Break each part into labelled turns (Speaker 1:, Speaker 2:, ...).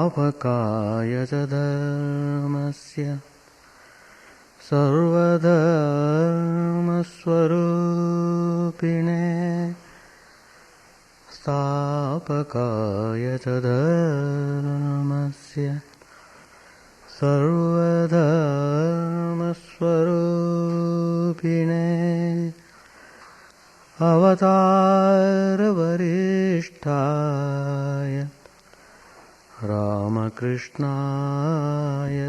Speaker 1: स्थापकाय च धर्मस्य सर्वधर्मस्वरूपिणे स्थापकाय च धर्मस्य सर्वधर्मस्वरूपिणे अवतारवरिष्ठाय रामकृष्णाय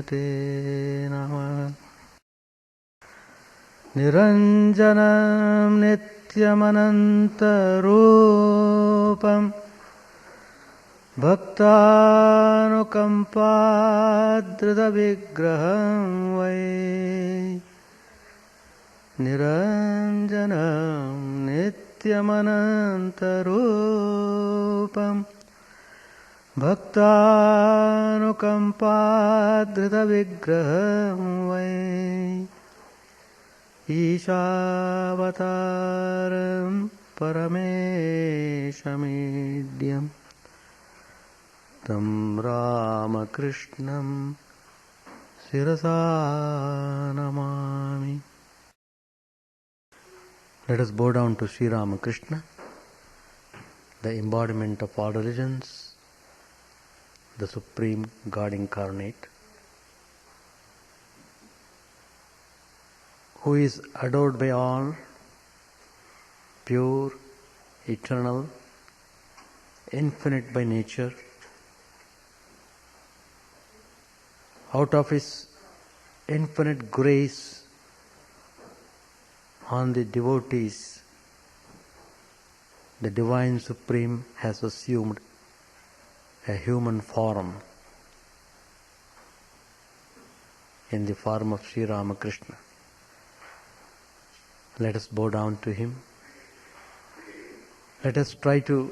Speaker 1: ते नमः। निरञ्जनं नित्यमनन्तरूपं भक्तानुकम्पाधृतविग्रहं वै निरञ्जनं नित्यमनन्तरूपं भक्तानुकम्पाधृतविग्रहं वै ईशावतारं परमेशमीड्यं तं रामकृष्णं शिरसा Namami. Let us bow down to Sri Ramakrishna, the embodiment of all religions, the Supreme God Incarnate, who is adored by all, pure, eternal, infinite by nature. Out of His infinite grace on the devotees, the Divine Supreme has assumed a human form in the form of Sri Ramakrishna. Let us bow down to Him. Let us try to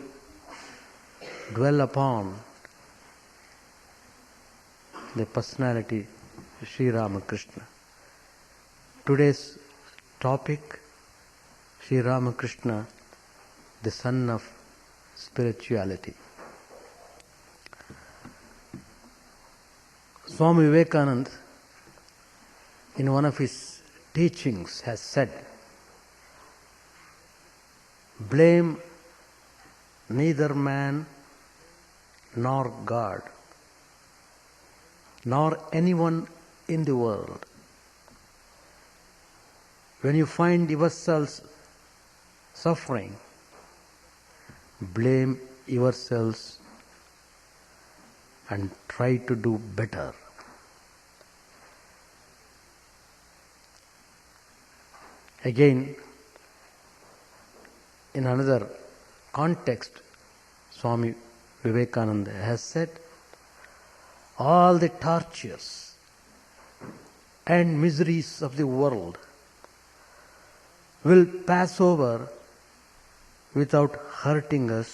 Speaker 1: dwell upon the personality of Sri Ramakrishna. Today's topic, Sri Ramakrishna, the son of spirituality. Swami Vivekananda, in one of his teachings, has said, "Blame neither man nor God, nor anyone in the world. When you find yourselves suffering, blame yourselves and try to do better." Again, in another context, Swami Vivekananda has said, "All the tortures and miseries of the world will pass over without hurting us,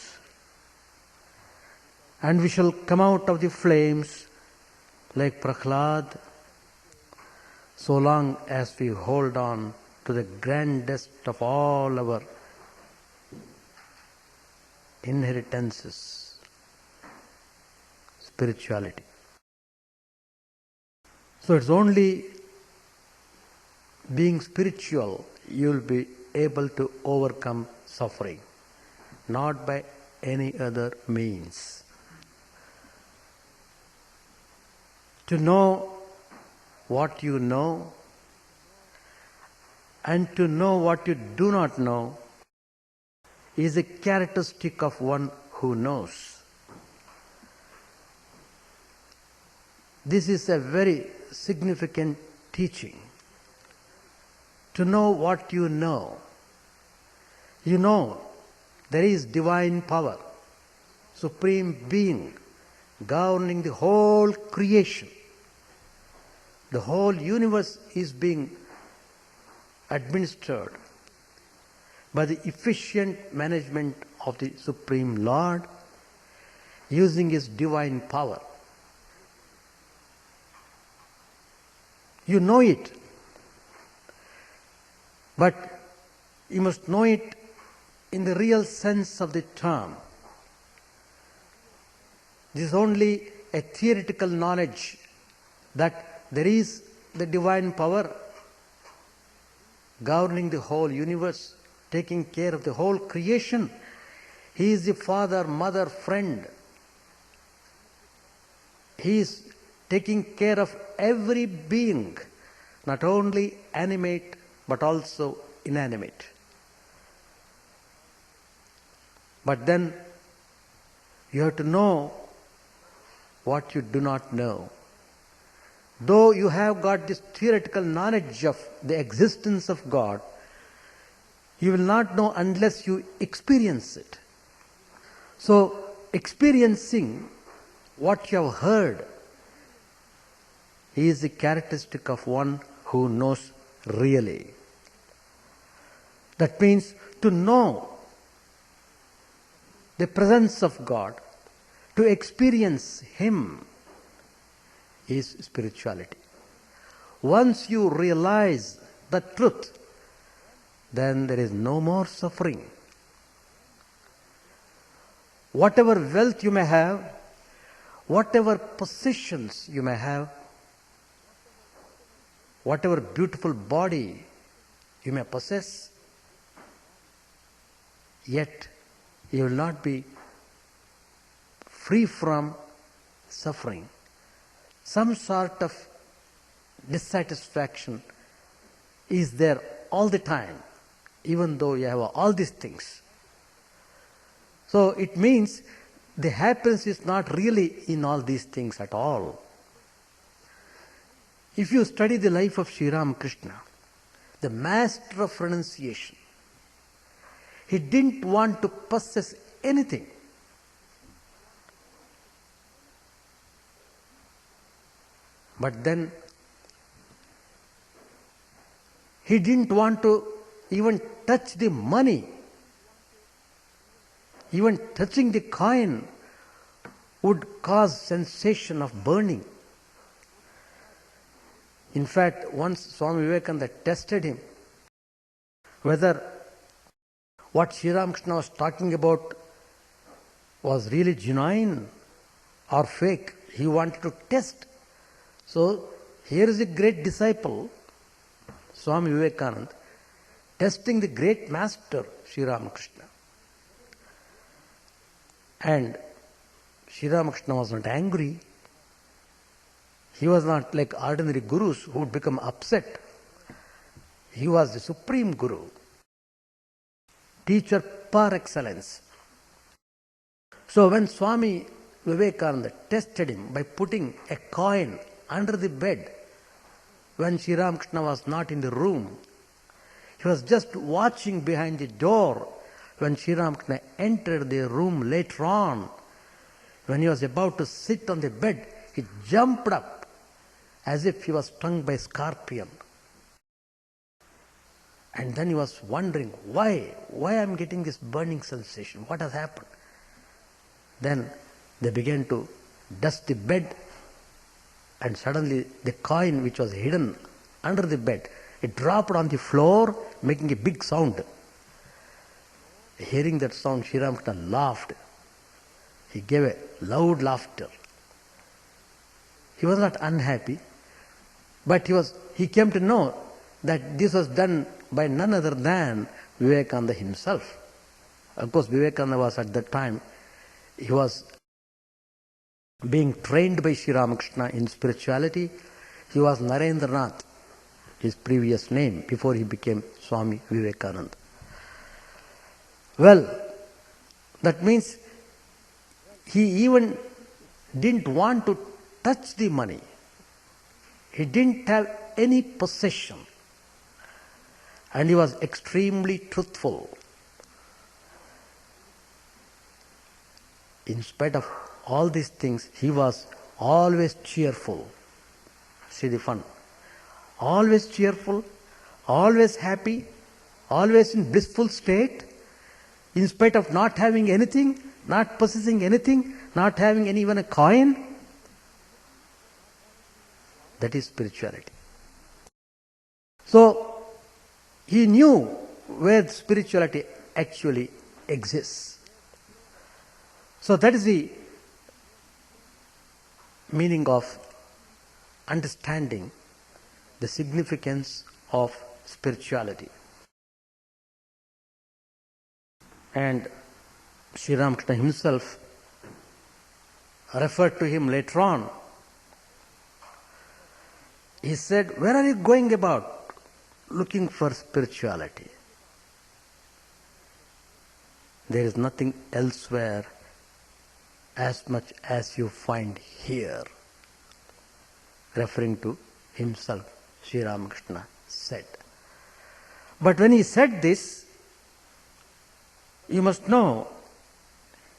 Speaker 1: and we shall come out of the flames like Prahlad, so long as we hold on to the grandest of all our inheritances, spirituality." So it's only being spiritual you will be able to overcome suffering, not by any other means. To know what you know and to know what you do not know is a characteristic of one who knows. This is a very significant teaching. To know what you know. You know there is divine power, supreme being, governing the whole creation. The whole universe is being administered by the efficient management of the Supreme Lord, using His divine power. You know it, but you must know it in the real sense of the term. This is only a theoretical knowledge that there is the divine power governing the whole universe, taking care of the whole creation. He is the father, mother, friend. He is taking care of every being, not only animate but also inanimate. But then you have to know what you do not know. Though you have got this theoretical knowledge of the existence of God, you will not know unless you experience it. So, experiencing what you have heard is the characteristic of one who knows really. That means to know the presence of God, to experience Him, is spirituality. Once you realize the truth, then there is no more suffering. Whatever wealth you may have, whatever possessions you may have, whatever beautiful body you may possess, yet you will not be free from suffering. Some sort of dissatisfaction is there all the time, even though you have all these things. So it means the happiness is not really in all these things at all. If you study the life of Sri Ramakrishna, the master of renunciation, he didn't want to possess anything. But then he didn't want to even touch the money. Even touching the coin would cause sensation of burning. In fact, once Swami Vivekananda tested him whether what Sri Ramakrishna was talking about was really genuine or fake. He wanted to test. So here is a great disciple, Swami Vivekananda, testing the great master, Sri Ramakrishna. And Sri Ramakrishna was not angry. He was not like ordinary gurus who would become upset. He was the supreme guru, teacher par excellence. So when Swami Vivekananda tested him by putting a coin under the bed, when Sri Ramakrishna was not in the room, he was just watching behind the door. When Sri Ramakrishna entered the room later on, when he was about to sit on the bed, he jumped up as if he was stung by a scorpion. And then he was wondering, why I am getting this burning sensation? What has happened? Then they began to dust the bed, and suddenly the coin which was hidden under the bed, it dropped on the floor, making a big sound. Hearing that sound, Sri Ramakrishna laughed. He gave a loud laughter. He was not unhappy, but he came to know that this was done by none other than Vivekananda himself. Of course, Vivekananda was at that time, he was being trained by Sri Ramakrishna in spirituality. He was Narendranath, his previous name, before he became Swami Vivekananda. Well, that means he even didn't want to touch the money. He didn't have any possession. And he was extremely truthful. In spite of all these things, he was always cheerful. See the fun. Always cheerful, always happy, always in blissful state, in spite of not having anything, not possessing anything, not having even a coin. That is spirituality. So, he knew where spirituality actually exists. So that is the meaning of understanding the significance of spirituality. And Sri Ramakrishna himself referred to him later on. He said, "Where are you going about looking for spirituality? There is nothing elsewhere as much as you find here." Referring to himself, Sri Ramakrishna said. But when he said this, you must know,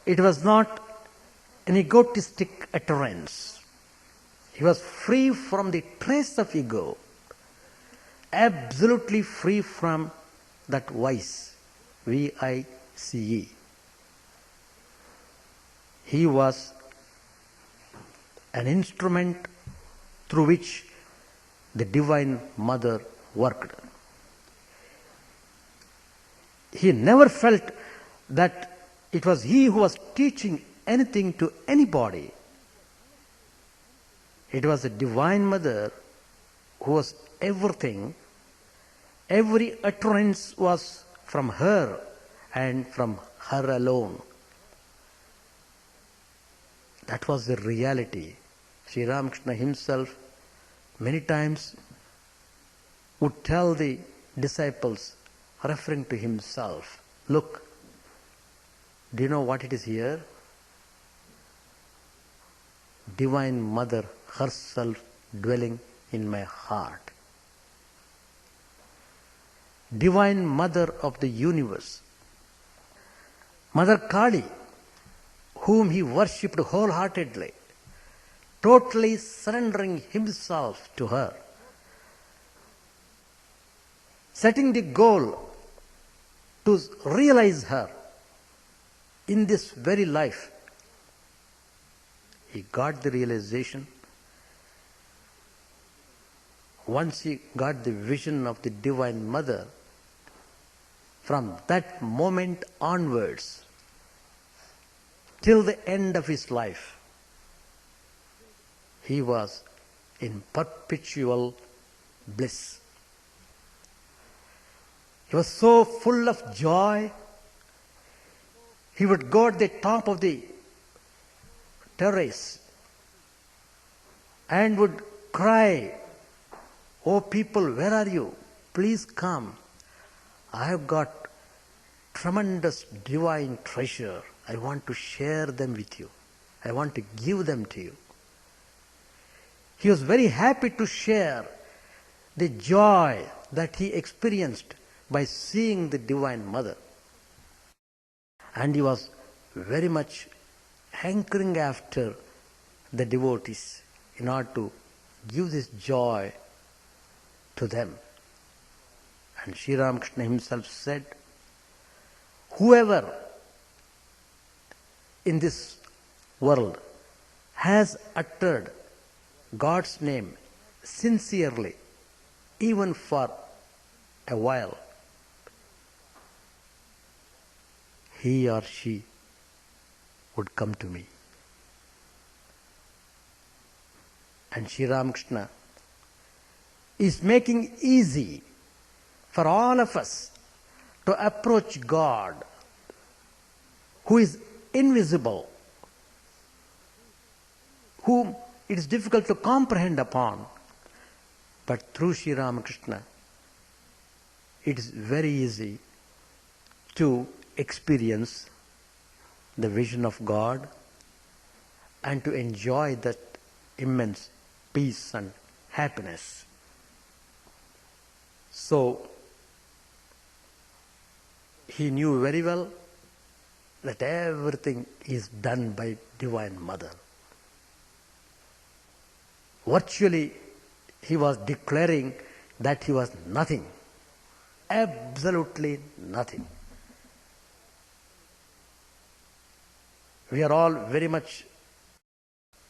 Speaker 1: it was not an egotistic utterance. He was free from the trace of ego, absolutely free from that vice, V-I-C-E. He was an instrument through which the Divine Mother worked. He never felt that it was he who was teaching anything to anybody. It was the Divine Mother who was everything. Every utterance was from her and from her alone. That was the reality. Sri Ramakrishna himself many times would tell the disciples, referring to himself, "Look, do you know what it is here? Divine Mother herself dwelling in my heart. Divine Mother of the universe. Mother Kali, whom he worshipped wholeheartedly, totally surrendering himself to her, setting the goal to realize her in this very life." He got the realization. Once he got the vision of the Divine Mother, from that moment onwards, till the end of his life, he was in perpetual bliss. He was so full of joy. He would go at the top of the terrace and would cry, "Oh people, where are you? Please come. I have got tremendous divine treasure. I want to share them with you. I want to give them to you." He was very happy to share the joy that he experienced by seeing the Divine Mother. And he was very much hankering after the devotees in order to give this joy to them. And Sri Ramakrishna himself said, "Whoever in this world has uttered God's name sincerely, even for a while, he or she would come to me." And Sri Ramakrishna is making easy for all of us to approach God, who is invisible, whom it is difficult to comprehend upon. But through Sri Ramakrishna, it is very easy to experience the vision of God and to enjoy that immense peace and happiness. So, he knew very well that everything is done by Divine Mother. Virtually, he was declaring that he was nothing, absolutely nothing. We are all very much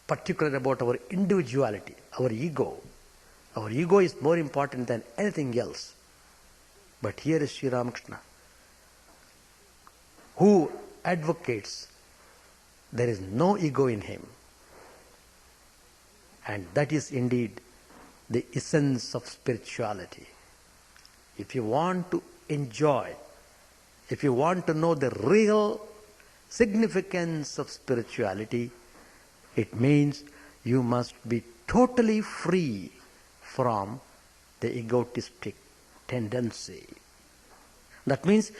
Speaker 1: particular about our individuality, our ego. Our ego is more important than anything else. But here is Sri Ramakrishna, who advocates there is no ego in him. And that is indeed the essence of spirituality. If you want to enjoy, if you want to know the real significance of spirituality, it means you must be totally free from the egotistic tendency. That means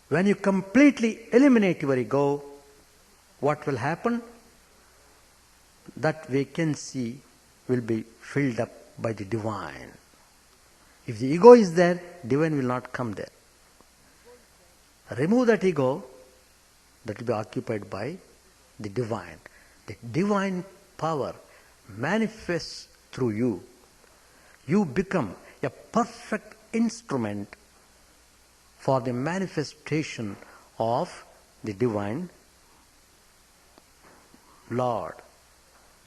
Speaker 1: when you completely eliminate your ego, what will happen? That vacancy will be filled up by the divine. If the ego is there, divine will not come there. Remove that ego, that will be occupied by the divine. The divine power manifests through you. You become a perfect instrument for the manifestation of the divine Lord,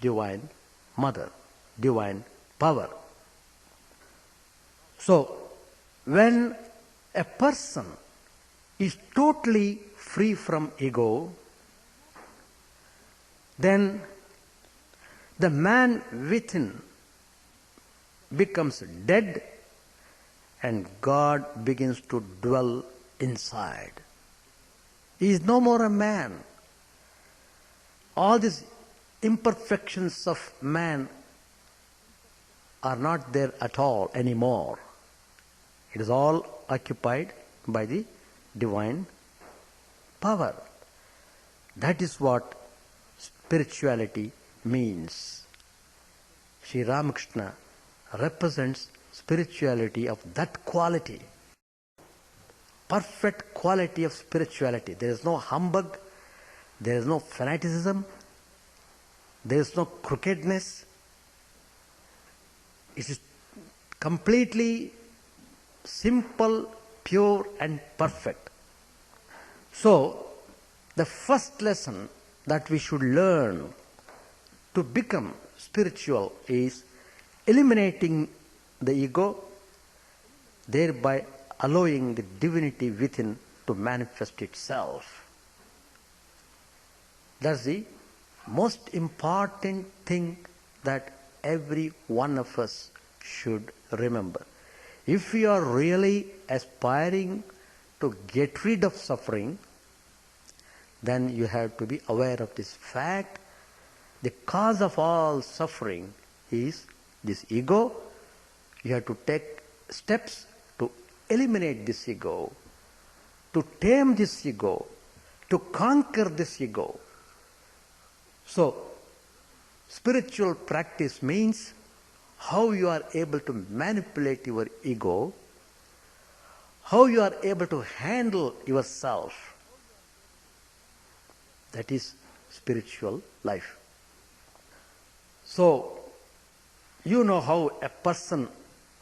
Speaker 1: divine Mother, divine power. So, when a person is totally free from ego, then the man within becomes dead and God begins to dwell inside. He is no more a man. All these imperfections of man are not there at all anymore. It is all occupied by the divine power. That is what spirituality means. Sri Ramakrishna represents spirituality of that quality, perfect quality of spirituality. There is no humbug, there is no fanaticism, there is no crookedness. It is completely simple, pure and perfect. So, the first lesson that we should learn to become spiritual is eliminating the ego, thereby allowing the divinity within to manifest itself. That's the most important thing that every one of us should remember. If we are really aspiring to get rid of suffering, then you have to be aware of this fact. The cause of all suffering is this ego. You have to take steps to eliminate this ego, to tame this ego, to conquer this ego. So, spiritual practice means how you are able to manipulate your ego, how you are able to handle yourself. That is spiritual life. So, you know how a person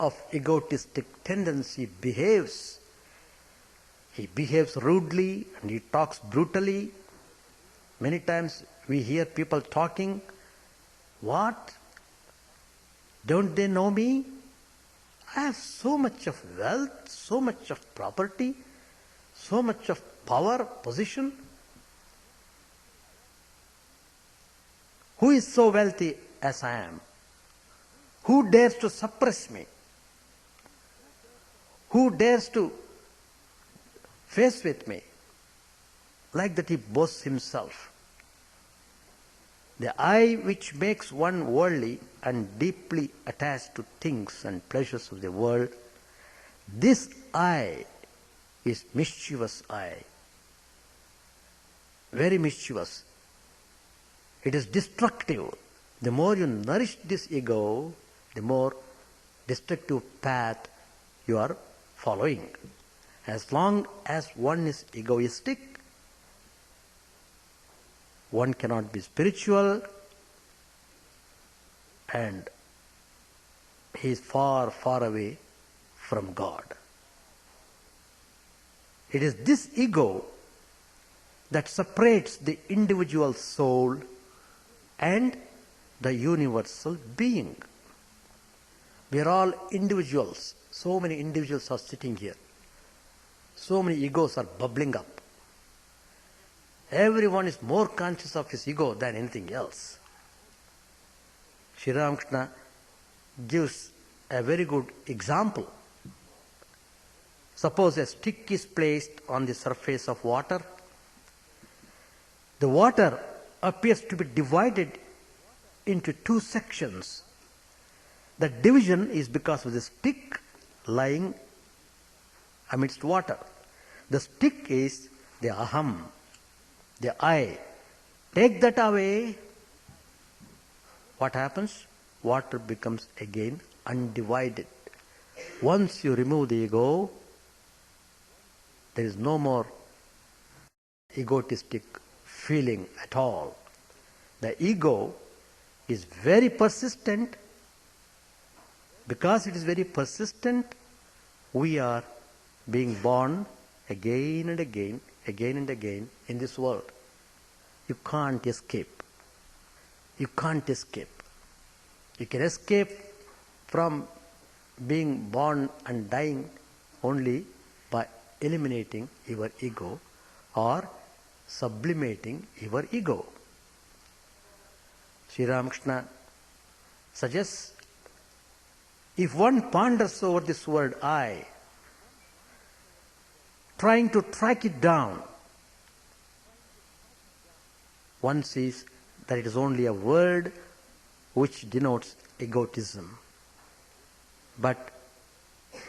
Speaker 1: of egotistic tendency behaves. He behaves rudely and he talks brutally. Many times we hear people talking, "What? Don't they know me? I have so much of wealth, so much of property, so much of power, position. Who is so wealthy as I am? Who dares to suppress me? Who dares to face with me?" Like that he boasts himself. The I which makes one worldly and deeply attached to things and pleasures of the world, this I is mischievous I. Very mischievous. It is destructive. The more you nourish this ego, the more destructive path you are following. As long as one is egoistic, one cannot be spiritual, and he is far, far away from God. It is this ego that separates the individual soul and the universal being. We are all individuals. So many individuals are sitting here. So many egos are bubbling up. Everyone is more conscious of his ego than anything else. Sri Ramakrishna gives a very good example. Suppose a stick is placed on the surface of water. The water appears to be divided into two sections. The division is because of the stick lying amidst water. The stick is the aham, the I. Take that away, what happens? Water becomes again undivided. Once you remove the ego, there is no more egotistic feeling at all. The ego is very persistent. Because it is very persistent, we are being born again and again in this world. You can't escape. You can't escape. You can escape from being born and dying only by eliminating your ego or sublimating your ego. Sri Ramakrishna suggests, if one ponders over this word I, trying to track it down, one sees that it is only a word which denotes egotism. But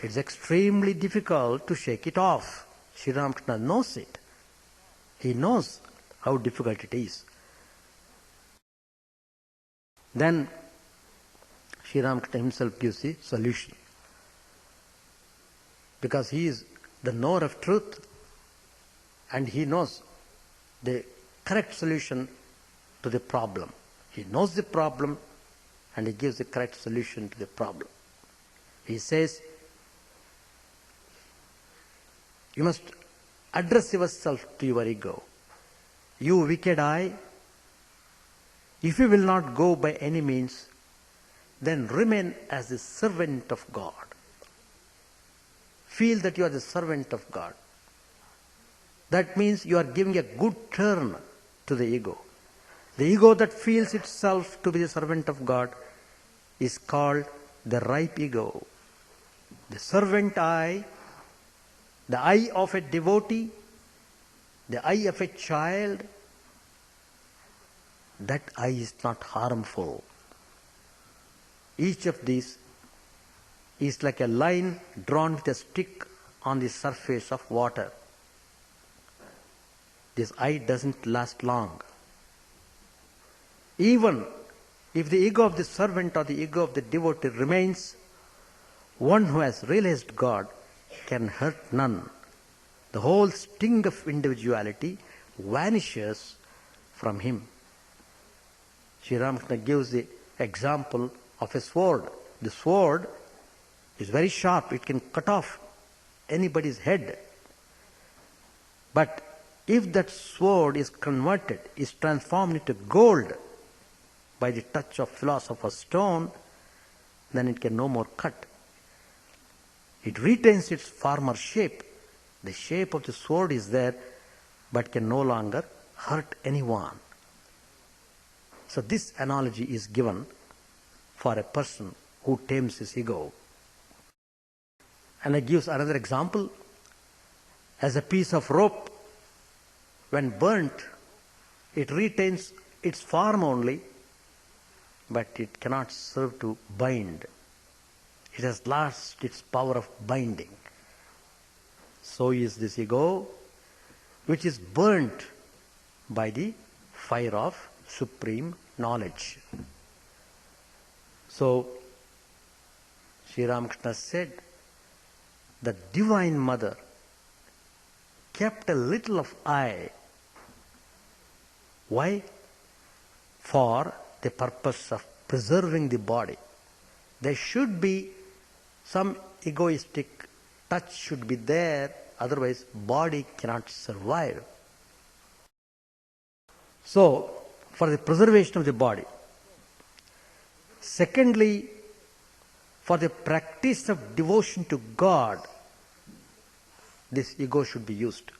Speaker 1: it's extremely difficult to shake it off. Sri Ramakrishna knows it. He knows how difficult it is. Then Sri Ramakrishna himself gives the solution. Because he is the knower of truth and he knows the correct solution to the problem. He knows the problem and he gives the correct solution to the problem. He says, you must address yourself to your ego. You wicked I, if you will not go by any means, then remain as the servant of God. Feel that you are the servant of God. That means you are giving a good turn to the ego. The ego that feels itself to be the servant of God is called the ripe ego. The servant I, the I of a devotee, the I of a child, that I is not harmful. Each of these is like a line drawn with a stick on the surface of water. This I doesn't last long. Even if the ego of the servant or the ego of the devotee remains, one who has realized God can hurt none. The whole sting of individuality vanishes from him. Sri Ramakrishna gives the example of a sword. The sword is very sharp. It can cut off anybody's head. But if that sword is converted, is transformed into gold by the touch of philosopher's stone, then it can no more cut. It retains its former shape. The shape of the sword is there, but can no longer hurt anyone. So this analogy is given for a person who tames his ego. And I gives another example. As a piece of rope, when burnt, it retains its form only, but it cannot serve to bind. It has lost its power of binding. So is this ego, which is burnt by the fire of supreme knowledge. So, Sri Ramakrishna said, the Divine Mother kept a little of I. Why? For the purpose of preserving the body. There should be some egoistic touch should be there, otherwise body cannot survive. So, for the preservation of the body. Secondly, for the practice of devotion to God, this ego should be used.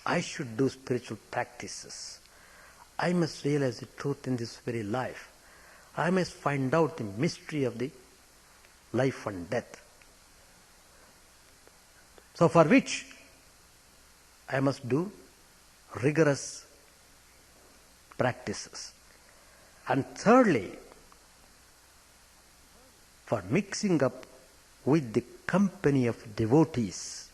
Speaker 1: I should do spiritual practices. I must realize the truth in this very life. I must find out the mystery of the life and death. So for which I must do rigorous practices. And thirdly, for mixing up with the company of devotees.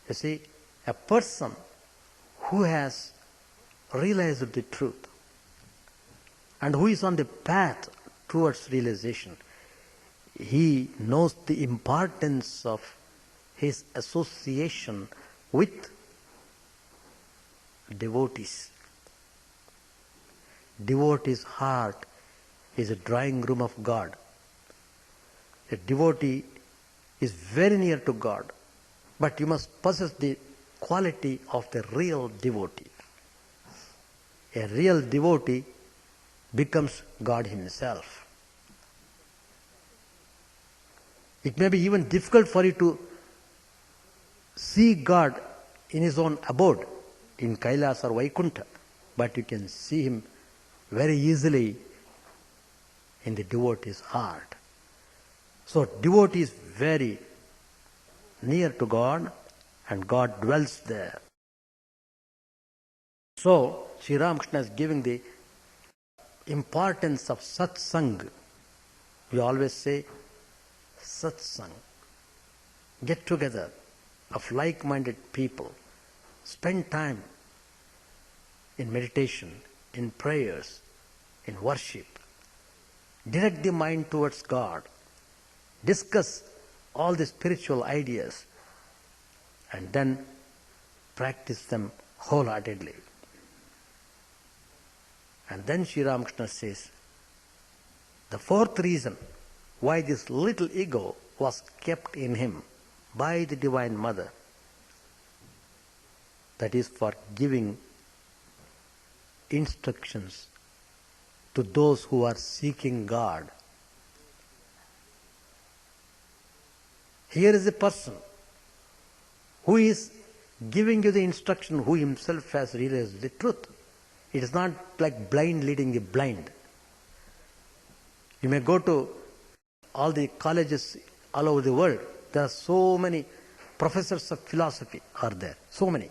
Speaker 1: You see, a person who has realized the truth and who is on the path towards realization, he knows the importance of his association with devotees. Devotee's heart is a drawing room of God. A devotee is very near to God, but you must possess the quality of the real devotee. A real devotee becomes God himself. It may be even difficult for you to see God in his own abode, in Kailas or Vaikuntha, but you can see him very easily in the devotee's heart. So devotee is very near to God and God dwells there. So Sri Ramakrishna is giving the importance of satsang. We always say satsang. Get together of like-minded people. Spend time in meditation, in prayers, in worship. Direct the mind towards God. Discuss all the spiritual ideas and then practice them wholeheartedly. And then Sri Ramakrishna says, the fourth reason why this little ego was kept in him by the Divine Mother, that is for giving instructions to those who are seeking God. Here is a person who is giving you the instruction, who himself has realized the truth. It is not like blind leading the blind. You may go to all the colleges all over the world. There are so many professors of philosophy are there. So many.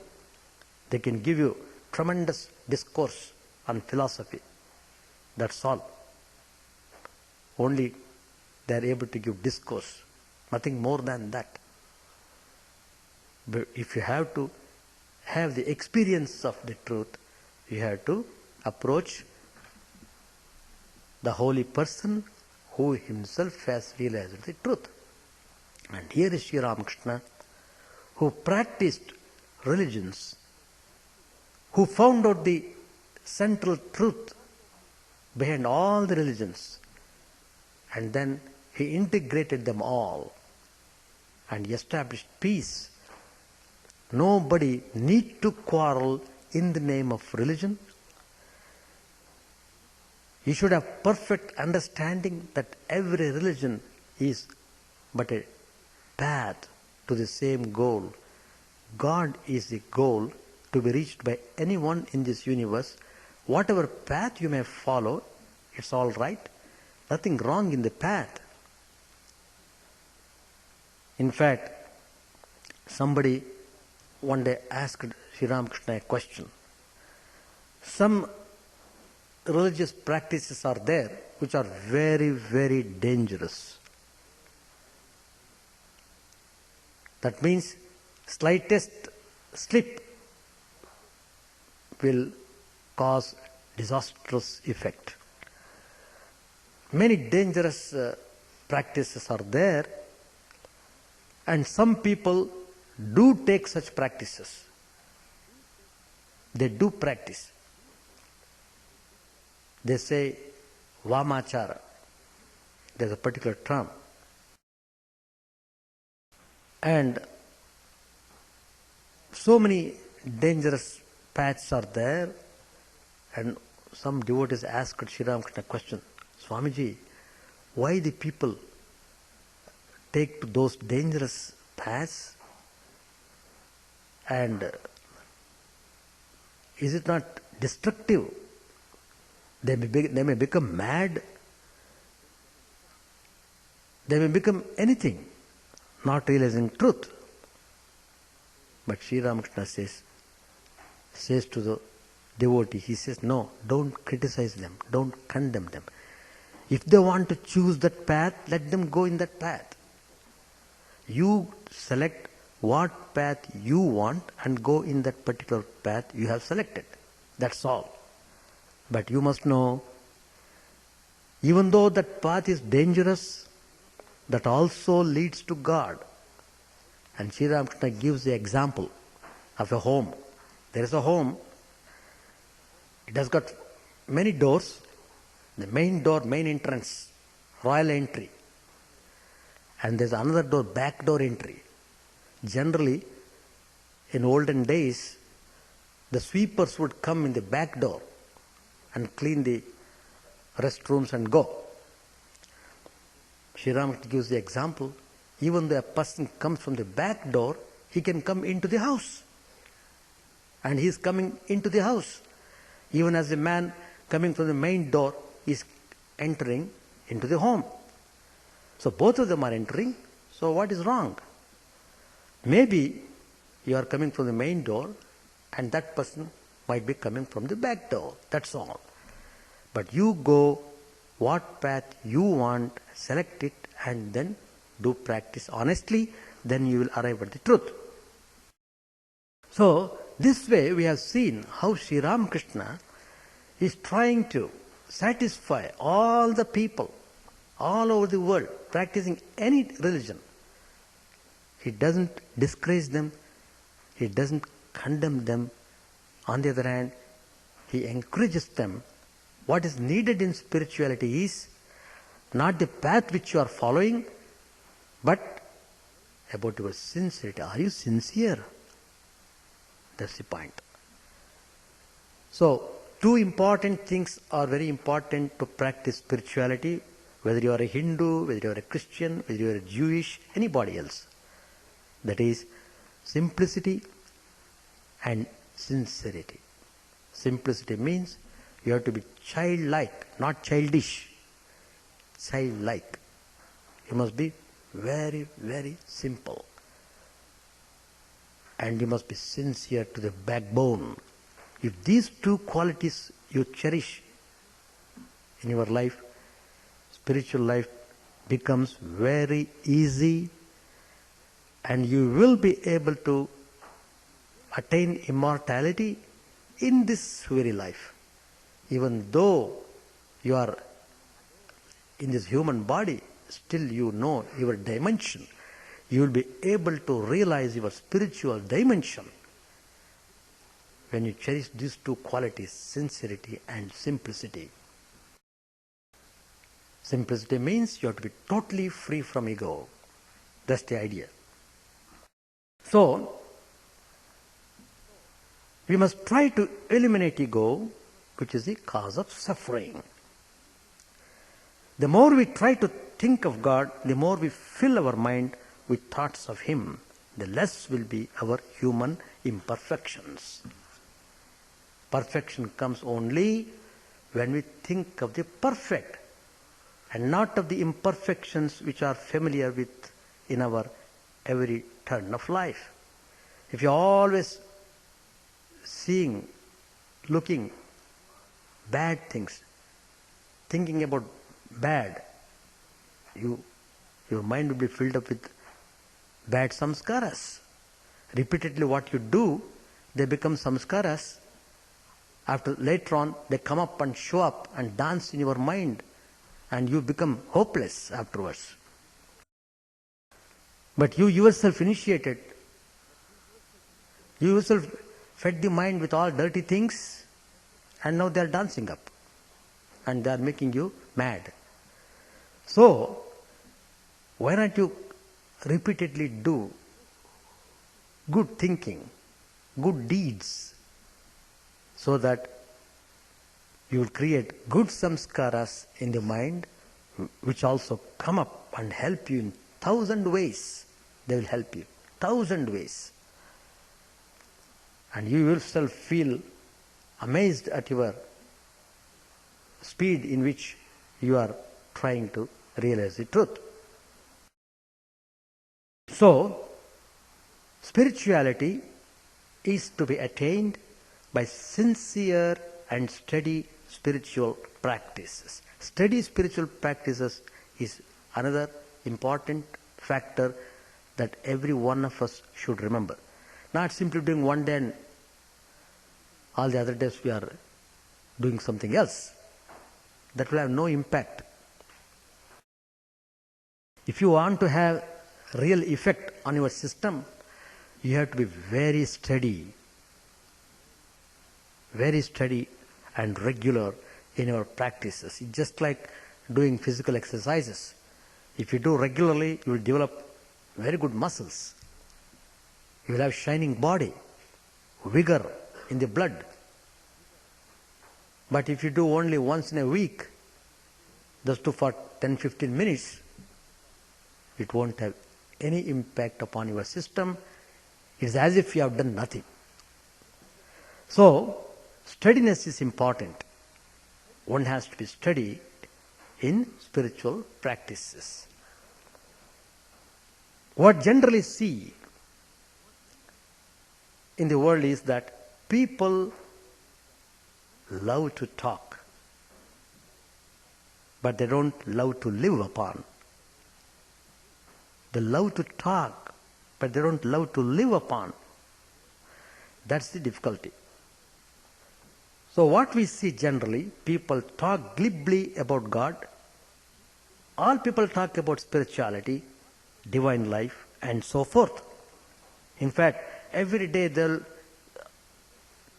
Speaker 1: They can give you tremendous discourse on philosophy. That's all. Only they are able to give discourse. Nothing more than that. But if you have to have the experience of the truth, you have to approach the holy person who himself has realized the truth. And here is Sri Ramakrishna, who practiced religions, who found out the central truth behind all the religions, and then he integrated them all and established peace. Nobody need to quarrel in the name of religion. You should have perfect understanding that every religion is but a path to the same goal. God is the goal to be reached by anyone in this universe. Whatever path you may follow, it's all right. Nothing wrong in the path. In fact, somebody one day asked Sri Ramakrishna a question. Some religious practices are there which are very, very dangerous. That means slightest slip will cause disastrous effect. Many dangerous practices are there, and some people do take such practices. They do practice. They say Vamachara. There's a particular term. And so many dangerous paths are there, and some devotees asked Sri Ramakrishna a question, Swamiji, why the people take to those dangerous paths, and is it not destructive? They may become mad. They may become anything, not realizing truth. But Sri Ramakrishna says to the devotee, he says, no, don't criticize them, don't condemn them. If they want to choose that path, let them go in that path. You select what path you want and go in that particular path you have selected. That's all. But you must know, even though that path is dangerous, that also leads to God. And Sri Ramakrishna gives the example of a home. There is a home. It has got many doors. The main door, main entrance, royal entry. And there's another door, back door entry. Generally, in olden days, the sweepers would come in the back door and clean the restrooms and go. Sri Ramakrishna gives the example, even though a person comes from the back door, he can come into the house. And he is coming into the house. Even as a man coming from the main door is entering into the home. So both of them are entering. So what is wrong? Maybe you are coming from the main door and that person might be coming from the back door. That's all. But you go what path you want, select it and then do practice honestly, then you will arrive at the truth. So this way we have seen how Sri Ramakrishna is trying to satisfy all the people all over the world practicing any religion. He doesn't discourage them, he doesn't condemn them. On the other hand, he encourages them. What is needed in spirituality is not the path which you are following, but about your sincerity. Are you sincere? That's the point. So, two important things are very important to practice spirituality, whether you are a Hindu, whether you are a Christian, whether you are a Jewish, anybody else. That is simplicity and sincerity. Simplicity means you have to be childlike, not childish. Childlike. You must be very, very simple. And you must be sincere to the backbone. If these two qualities you cherish in your life, spiritual life becomes very easy and you will be able to attain immortality in this very life. Even though you are in this human body, still you know your dimension. You will be able to realize your spiritual dimension when you cherish these two qualities, sincerity and simplicity. Simplicity means you have to be totally free from ego. That's the idea. So, we must try to eliminate ego, which is the cause of suffering. The more we try to think of God, the more we fill our mind with thoughts of Him, the less will be our human imperfections. Perfection comes only when we think of the perfect and not of the imperfections which are familiar with in our every turn of life. If you are always seeing, looking bad things, thinking about bad, your mind will be filled up with bad samskaras. Repeatedly what you do, they become samskaras. Later on, they come up and show up and dance in your mind and you become hopeless afterwards. But you yourself initiated, you yourself fed the mind with all dirty things and now they are dancing up and they are making you mad. So, why not you repeatedly do good thinking, good deeds, so that you will create good samskaras in the mind which also come up and help you in 1,000 ways. They will help you 1,000 ways. And you yourself feel amazed at your speed in which you are trying to realize the truth. So, spirituality is to be attained by sincere and steady spiritual practices. Steady spiritual practices is another important factor that every one of us should remember. Not simply doing one day and all the other days we are doing something else. That will have no impact. If you want to have real effect on your system, you have to be very steady and regular in your practices. It's just like doing physical exercises. If you do regularly, you will develop very good muscles. You will have shining body, vigor in the blood. But if you do only once in a week, just do for 10-15 minutes, it won't have any impact upon your system. It's as if you have done nothing. So, steadiness is important. One has to be steady in spiritual practices. What generally see in the world is that people love to talk, but they don't love to live upon. They love to talk, but they don't love to live upon. That's the difficulty. So what we see generally, people talk glibly about God. All people talk about spirituality, divine life, and so forth. In fact, every day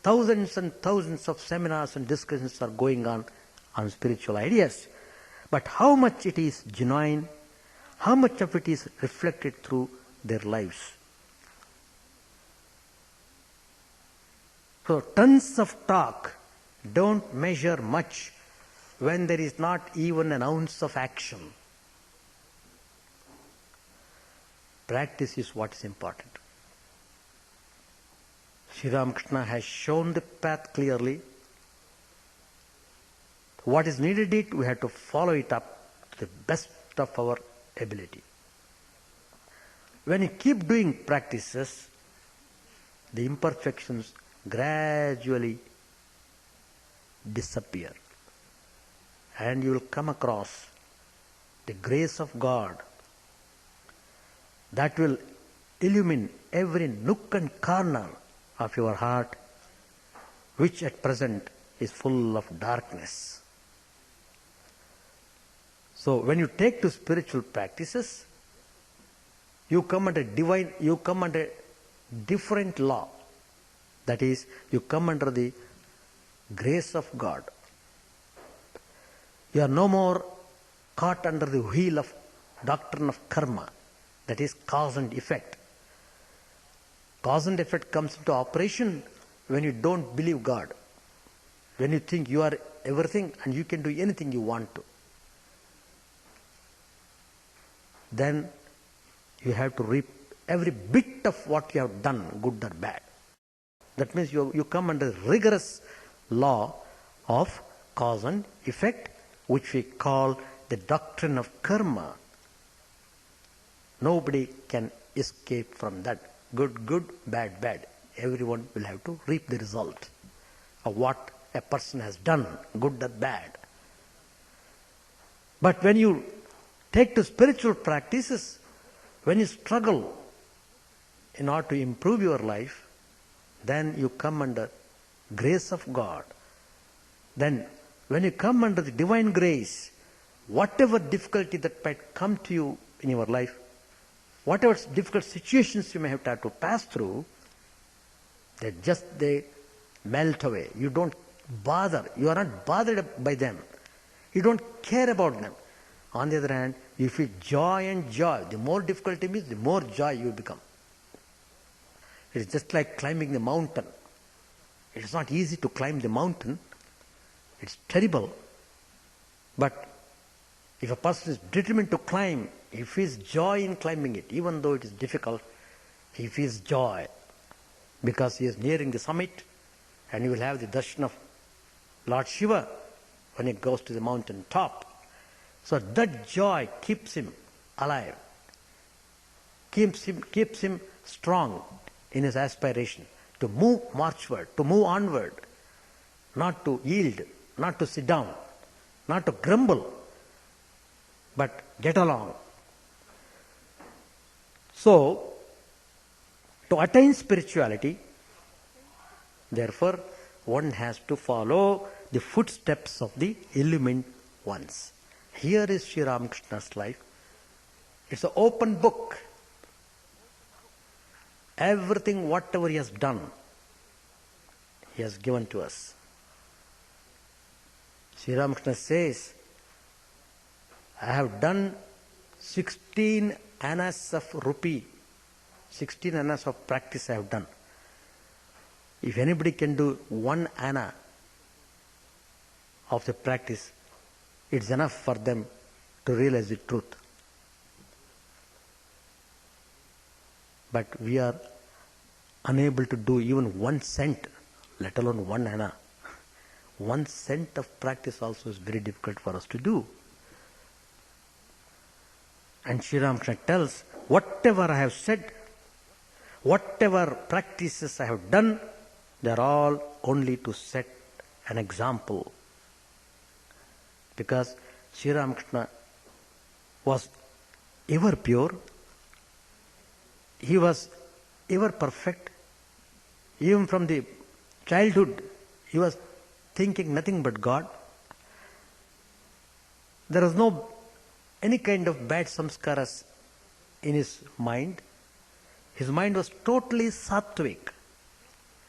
Speaker 1: thousands and thousands of seminars and discussions are going on spiritual ideas. But how much it is genuine, how much of it is reflected through their lives? So tons of talk don't measure much when there is not even an ounce of action. Practice is what is important. Sri Ramakrishna has shown the path clearly. What is needed, we have to follow it up to the best of our ability. When you keep doing practices, the imperfections gradually disappear, and you will come across the grace of God that will illumine every nook and corner of your heart, which at present is full of darkness. So when you take to spiritual practices, you come under different law. That is, you come under the grace of God. You are no more caught under the wheel of doctrine of karma, that is cause and effect. Cause and effect comes into operation when you don't believe God, when you think you are everything and you can do anything you want to. Then you have to reap every bit of what you have done, good or bad. That means you come under rigorous law of cause and effect, which we call the doctrine of karma. Nobody can escape from that. Good, good, bad, bad. Everyone will have to reap the result of what a person has done, good or bad. But when you take to spiritual practices, when you struggle in order to improve your life, then you come under grace of God. Then when you come under the divine grace, whatever difficulty that might come to you in your life, whatever difficult situations you may have to pass through, they melt away. You don't bother. You are not bothered by them. You don't care about them. On the other hand, you feel joy and joy. The more difficulty means, the more joy you become. It is just like climbing the mountain. It is not easy to climb the mountain. It's terrible. But if a person is determined to climb, he feels joy in climbing it. Even though it is difficult, he feels joy because he is nearing the summit and he will have the darshan of Lord Shiva when he goes to the mountain top. So that joy keeps him alive, keeps him strong in his aspiration to move marchward, to move onward, not to yield, not to sit down, not to grumble, but get along. So, to attain spirituality, therefore, one has to follow the footsteps of the illumined ones. Here is Sri Ramakrishna's life. It's an open book. Everything, whatever he has done, he has given to us. Sri Ramakrishna says, I have done 16 annas of rupee, 16 annas of practice I have done. If anybody can do 1 anna of the practice, it's enough for them to realize the truth. But we are unable to do even 1 cent, let alone 1 anna. 1 cent of practice also is very difficult for us to do. And Sri Ramakrishna tells, whatever I have said, whatever practices I have done, they are all only to set an example. Because Sri Ramakrishna was ever pure, he was ever perfect. Even from the childhood, he was thinking nothing but God. There was no any kind of bad samskaras in his mind. His mind was totally sattvic,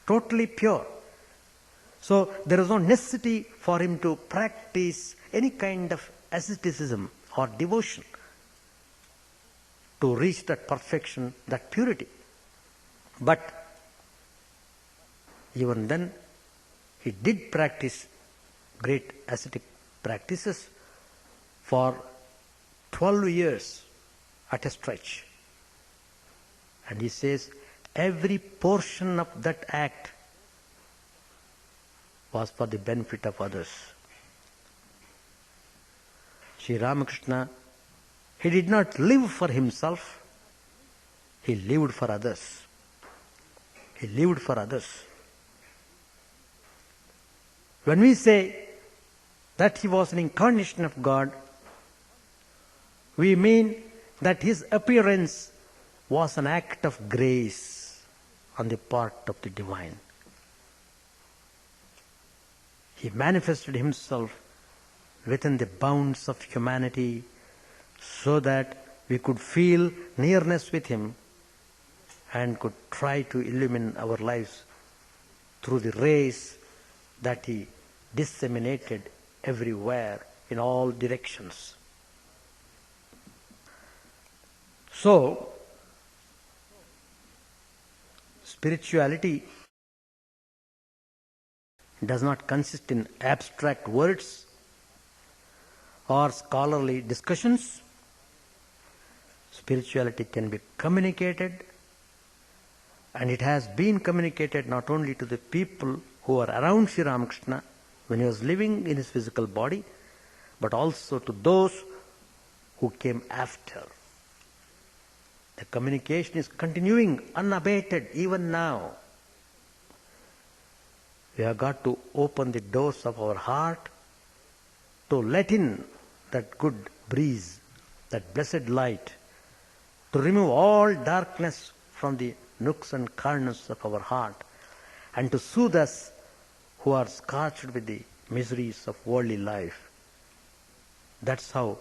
Speaker 1: totally pure. So there is no necessity for him to practice any kind of asceticism or devotion to reach that perfection, that purity. But even then, he did practice great ascetic practices for 12 years at a stretch. And he says, every portion of that act was for the benefit of others. Sri Ramakrishna, he did not live for himself, he lived for others. He lived for others. When we say that he was an incarnation of God, we mean that his appearance was an act of grace on the part of the divine. He manifested himself within the bounds of humanity so that we could feel nearness with him and could try to illumine our lives through the rays that he disseminated everywhere in all directions. So, spirituality does not consist in abstract words or scholarly discussions. Spirituality can be communicated, and it has been communicated not only to the people who are around Sri Ramakrishna when he was living in his physical body, but also to those who came after. The communication is continuing unabated even now. We have got to open the doors of our heart to let in that good breeze, that blessed light, to remove all darkness from the nooks and corners of our heart, and to soothe us who are scorched with the miseries of worldly life. That's how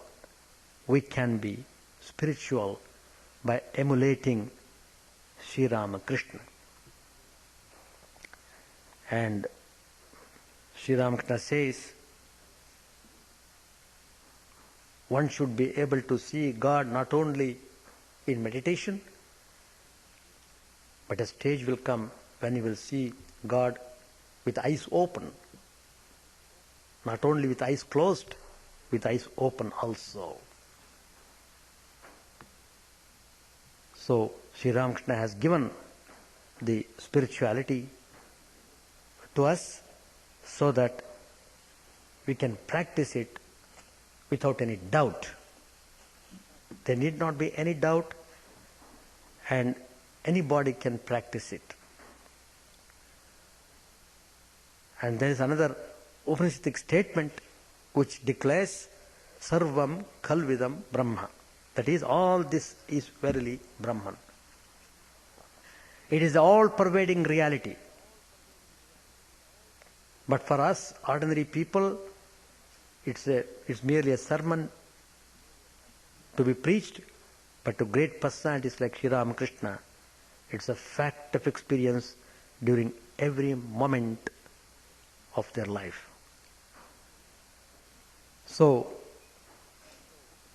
Speaker 1: we can be spiritual, by emulating Sri Ramakrishna. And Sri Ramakrishna says, one should be able to see God not only in meditation, but a stage will come when you will see God with eyes open. Not only with eyes closed, with eyes open also. So, Sri Ramakrishna has given the spirituality to us so that we can practice it without any doubt. There need not be any doubt, and anybody can practice it. And there is another Upanishadic statement which declares Sarvam Khalvidam Brahma. That is, all this is verily Brahman. It is all-pervading reality. But for us, ordinary people, it's merely a sermon to be preached. But to great personalities like Sri Ramakrishna, it's a fact of experience during every moment of their life. So,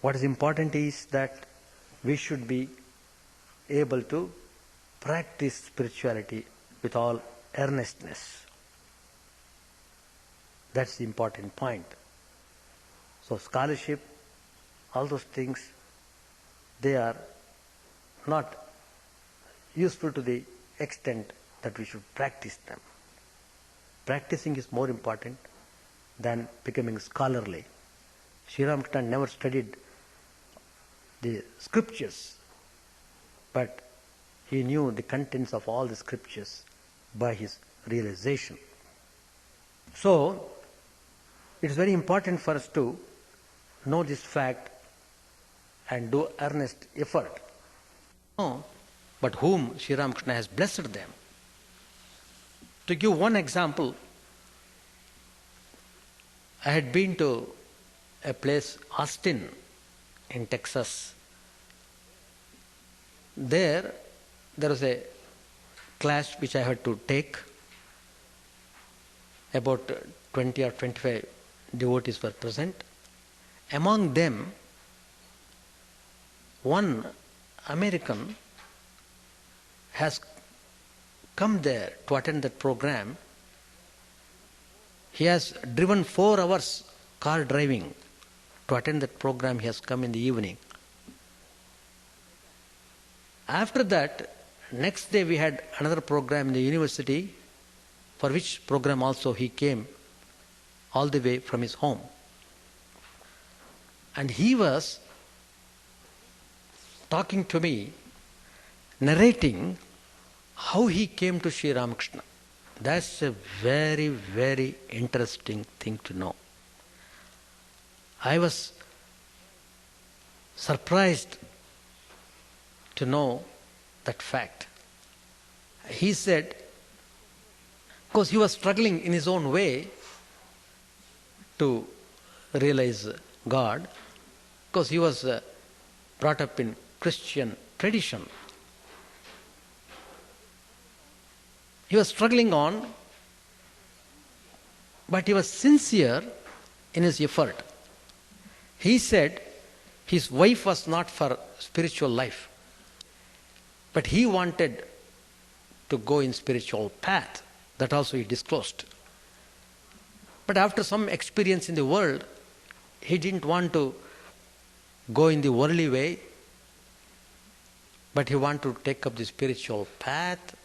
Speaker 1: what is important is that we should be able to practice spirituality with all earnestness. That's the important point. So scholarship, all those things, they are not useful to the extent that we should practice them. Practicing is more important than becoming scholarly. Sri Ramakrishna never studied the scriptures, but he knew the contents of all the scriptures by his realization. So, it is very important for us to know this fact and do earnest effort. No, but whom Sri Ramakrishna has blessed them. To give one example, I had been to a place, Austin, in Texas. There was a class which I had to take. About 20 or 25 devotees were present. Among them, one American has come there to attend that program. He has driven 4 hours car driving to attend that program. He has come in the evening. After that, next day we had another program in the university, for which program also he came all the way from his home. And he was talking to me, narrating how he came to Sri Ramakrishna. That's a very, very interesting thing to know. I was surprised to know that fact. He said, because he was struggling in his own way to realize God, because he was brought up in Christian tradition. He was struggling on, but he was sincere in his effort. He said his wife was not for spiritual life, but he wanted to go in spiritual path. That also he disclosed. But after some experience in the world, he didn't want to go in the worldly way, but he wanted to take up the spiritual path.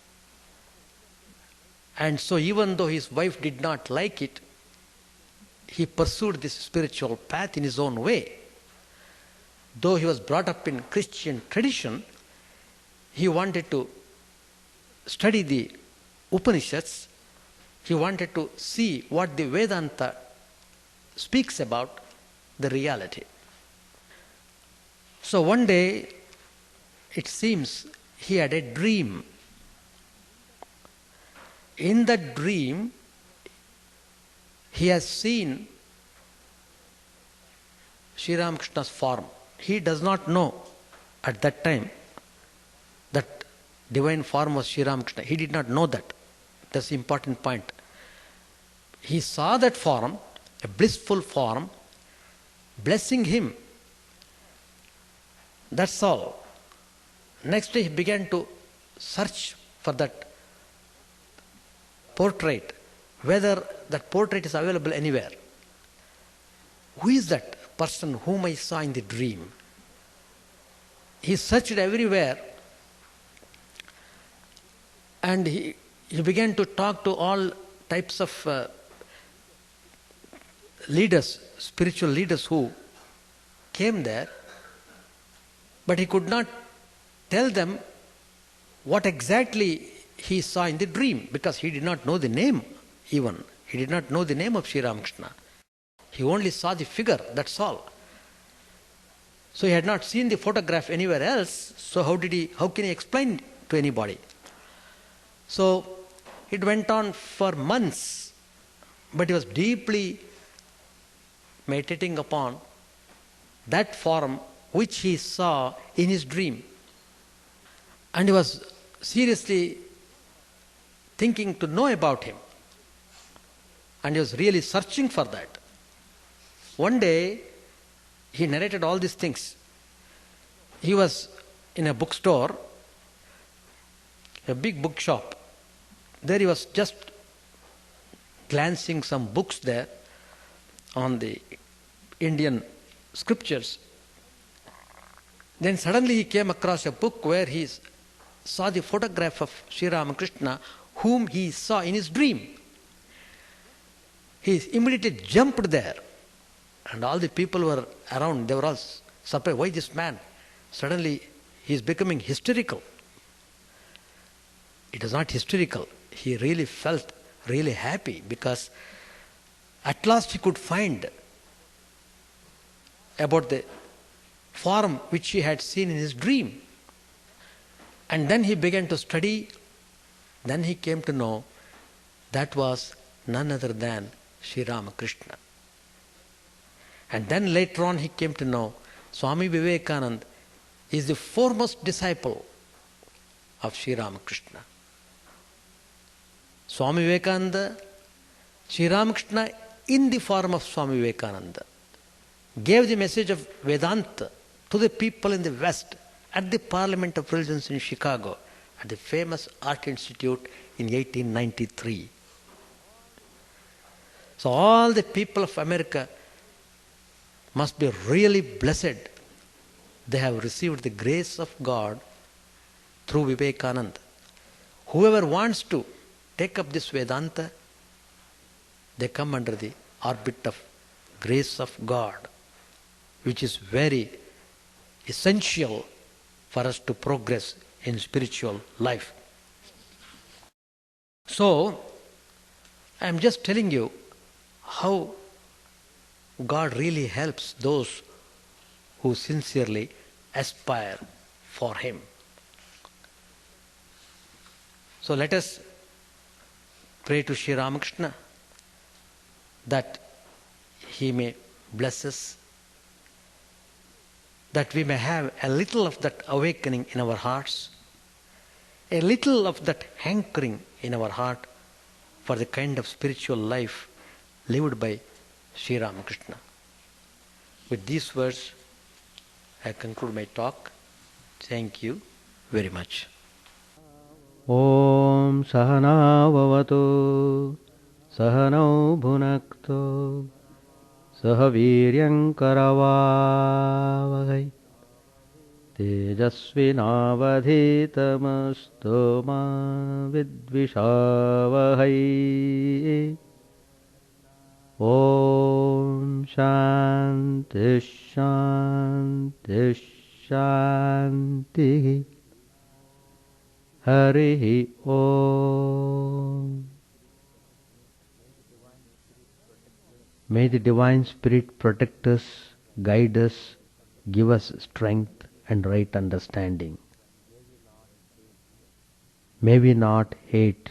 Speaker 1: And so even though his wife did not like it, he pursued this spiritual path in his own way. Though he was brought up in Christian tradition, he wanted to study the Upanishads. He wanted to see what the Vedanta speaks about the reality. So one day, it seems he had a dream. In that dream, he has seen Sri Ramakrishna's form. He does not know at that time that divine form was Sri Ramakrishna. He did not know that. That's the important point. He saw that form, a blissful form, blessing him. That's all. Next day he began to search for that portrait, whether that portrait is available anywhere. Who is that person whom I saw in the dream? He searched everywhere, and he began to talk to all types of leaders, spiritual leaders who came there, but he could not tell them what exactly he saw in the dream, because he did not know the name even. He did not know the name of Sri Ramakrishna. He only saw the figure, that's all. So he had not seen the photograph anywhere else, so how can he explain to anybody? So it went on for months, but he was deeply meditating upon that form which he saw in his dream. And he was seriously thinking to know about him. And he was really searching for that. One day, he narrated all these things. He was in a bookstore, a big bookshop. There he was just glancing some books there on the Indian scriptures. Then suddenly he came across a book where he saw the photograph of Sri Ramakrishna, whom he saw in his dream. He immediately jumped there, and all the people were around. They were all surprised. Why this man? Suddenly he is becoming hysterical. It was not hysterical. He really felt really happy, because at last he could find about the form which he had seen in his dream. And then he began to study. Then he came to know that was none other than Sri Ramakrishna. And then later on he came to know Swami Vivekananda is the foremost disciple of Sri Ramakrishna. Swami Vivekananda, Sri Ramakrishna in the form of Swami Vivekananda, gave the message of Vedanta to the people in the West at the Parliament of Religions in Chicago, at the famous Art Institute in 1893. So all the people of America must be really blessed. They have received the grace of God through Vivekananda. Whoever wants to take up this Vedanta, they come under the orbit of grace of God, which is very essential for us to progress in spiritual life. So, I am just telling you how God really helps those who sincerely aspire for Him. So let us pray to Sri Ramakrishna that He may bless us, that we may have a little of that awakening in our hearts, a little of that hankering in our heart for the kind of spiritual life lived by Sri Ramakrishna. With these words, I conclude my talk. Thank you very much.
Speaker 2: Om Sahana Vavatu Sahanau Bhunaktu Sahaviryam Karavavahai Tejasvinavadhitamastu ma vidvishavahai. Om Shanti Shanti Shanti. Harihi Om. May the Divine Spirit protect us, guide us, give us strength and right understanding. May we not hate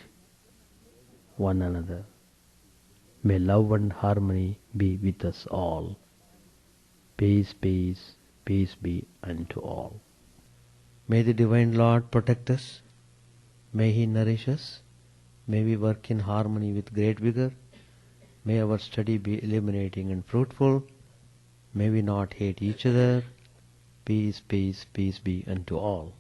Speaker 2: one another. May love and harmony be with us all. Peace, peace, peace be unto all. May the Divine Lord protect us. May He nourish us. May we work in harmony with great vigor. May our study be illuminating and fruitful. May we not hate each other. Peace, peace, peace be unto all.